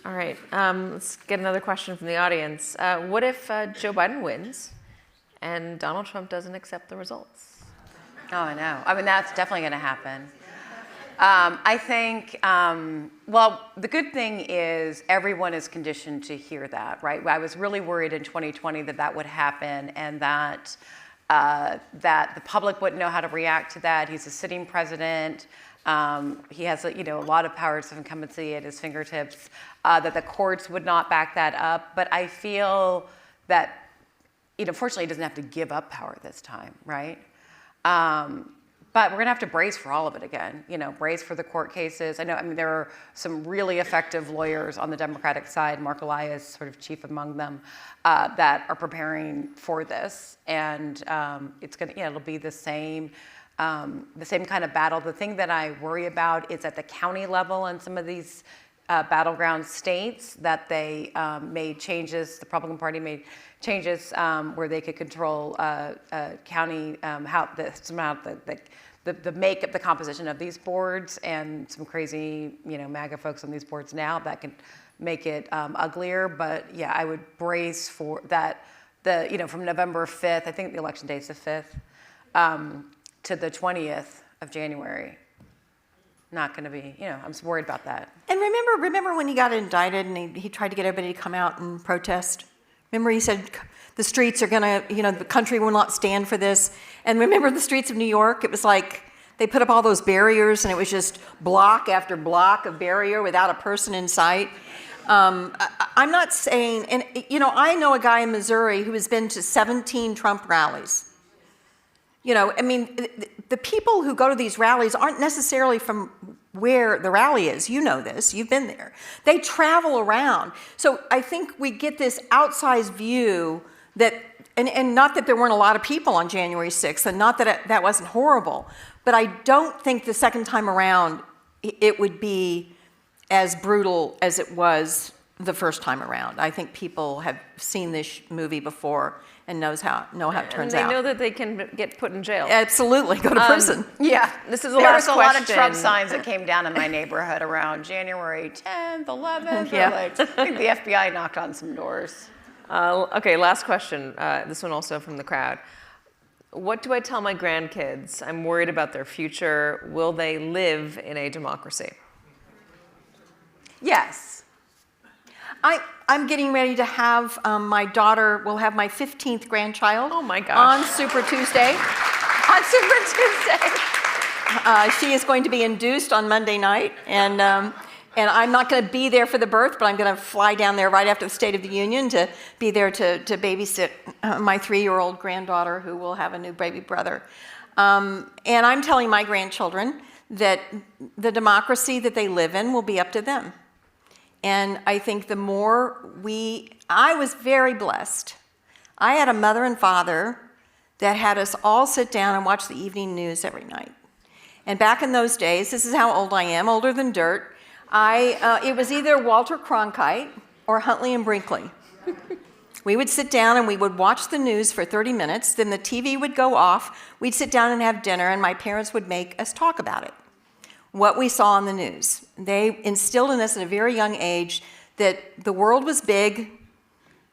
All right, let's get another question from the audience. What if Joe Biden wins and Donald Trump doesn't accept the results? Oh, I know. I mean, that's definitely going to happen. I think, well, the good thing is everyone is conditioned to hear that, right? I was really worried in 2020 that that would happen and that the public wouldn't know how to react to that. He's a sitting president. He has, a lot of powers of incumbency at his fingertips, that the courts would not back that up. But I feel that, fortunately, he doesn't have to give up power this time, right? But we're going to have to brace for all of it again, brace for the court cases. I mean, there are some really effective lawyers on the Democratic side, Mark Elias sort of chief among them, that are preparing for this. And it's going to, it'll be the same kind of battle. The thing that I worry about is at the county level in some of these battleground states that they made changes, the Republican Party made changes where they could control county, the makeup, the composition of these boards, and some crazy, MAGA folks on these boards now that can make it uglier. But yeah, I would brace for that, from November 5th, I think the election day is the 5th, to the 20th of January. Not going to be, I'm worried about that. And remember when he got indicted and he tried to get everybody to come out and protest? Remember he said the streets are going to, the country will not stand for this. And remember the streets of New York? It was like they put up all those barriers and it was just block after block of barrier without a person in sight. I'm not saying, and I know a guy in Missouri who has been to 17 Trump rallies. The people who go to these rallies aren't necessarily from where the rally is. You know this, you've been there. They travel around. So I think we get this outsized view that, and not that there weren't a lot of people on January 6th, and not that that wasn't horrible, but I don't think the second time around it would be as brutal as it was the first time around. I think people have seen this movie before and know how it turns out. And they know that they can get put in jail. Absolutely, go to prison. Yeah, this is the last question. There was a lot of Trump signs that came down in my neighborhood around January 10th, 11th. Yeah. I think the FBI knocked on some doors. Okay, last question. This one also from the crowd. What do I tell my grandkids? I'm worried about their future. Will they live in a democracy? Yes. I'm getting ready to have my daughter will have my 15th grandchild. Oh my gosh. On Super Tuesday. On Super Tuesday. She is going to be induced on Monday night, and I'm not going to be there for the birth, but I'm going to fly down there right after the State of the Union to be there to babysit my 3-year-old granddaughter who will have a new baby brother. And I'm telling my grandchildren that the democracy that they live in will be up to them. And I think the more I was very blessed. I had a mother and father that had us all sit down and watch the evening news every night. And back in those days, this is how old I am, older than dirt, it was either Walter Cronkite or Huntley and Brinkley. We would sit down and we would watch the news for 30 minutes, then the TV would go off, we'd sit down and have dinner, and my parents would make us talk about it. What we saw on the news. They instilled in us at a very young age that the world was big,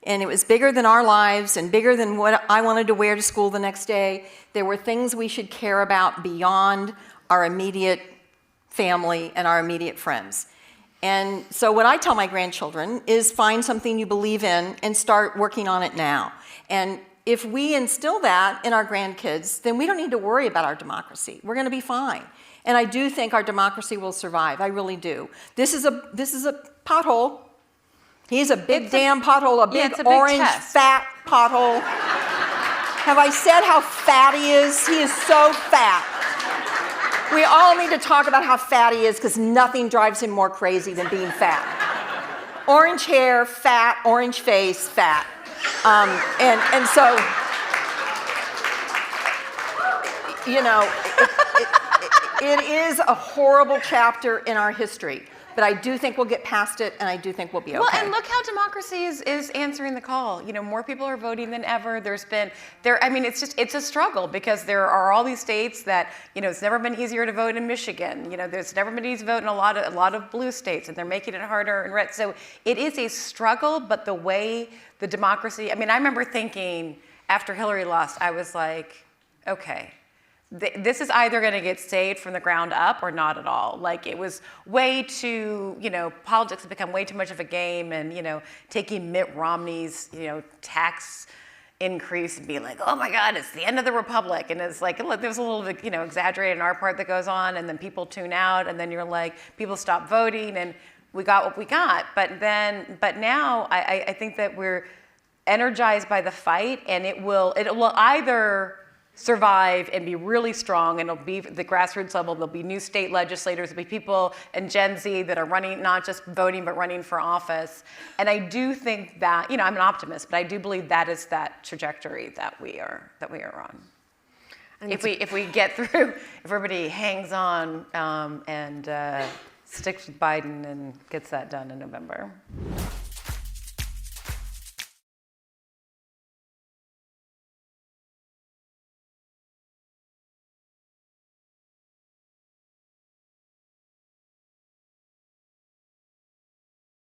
and it was bigger than our lives and bigger than what I wanted to wear to school the next day. There were things we should care about beyond our immediate family and our immediate friends. And so what I tell my grandchildren is find something you believe in and start working on it now. And if we instill that in our grandkids, then we don't need to worry about our democracy. We're going to be fine. And I do think our democracy will survive. I really do. This is a pothole. He's a big damn pothole, a big orange fat pothole. Have I said how fat he is? He is so fat. We all need to talk about how fat he is because nothing drives him more crazy than being fat. Orange hair, fat, orange face, fat. And so, it is a horrible chapter in our history. But I do think we'll get past it, and I do think we'll be okay. Well, and look how democracy is answering the call. You know, more people are voting than ever. I mean, it's a struggle because there are all these states that, you know, it's never been easier to vote in Michigan. You know, there's never been easy to vote in a lot of blue states, and they're making it harder in red. So it is a struggle, but the way the democracy, I mean, I remember thinking after Hillary lost, I was like, okay, this is either going to get saved from the ground up or not at all. Like, it was way too, you know, politics had become way too much of a game, and, you know, taking Mitt Romney's, you know, tax increase and being like, oh my God, it's the end of the republic. And it's like, there's a little bit, you know, exaggerated on our part that goes on, and then people tune out, and then you're like, people stop voting, and we got what we got. But now I think that we're energized by the fight, and it will either survive and be really strong, and it'll be the grassroots level. There'll be new state legislators, there'll be people and Gen Z that are running, not just voting, but running for office. And I do think that, you know, I'm an optimist, but I do believe that is that trajectory that we are on. If we get through, if everybody hangs on and sticks with Biden and gets that done in November.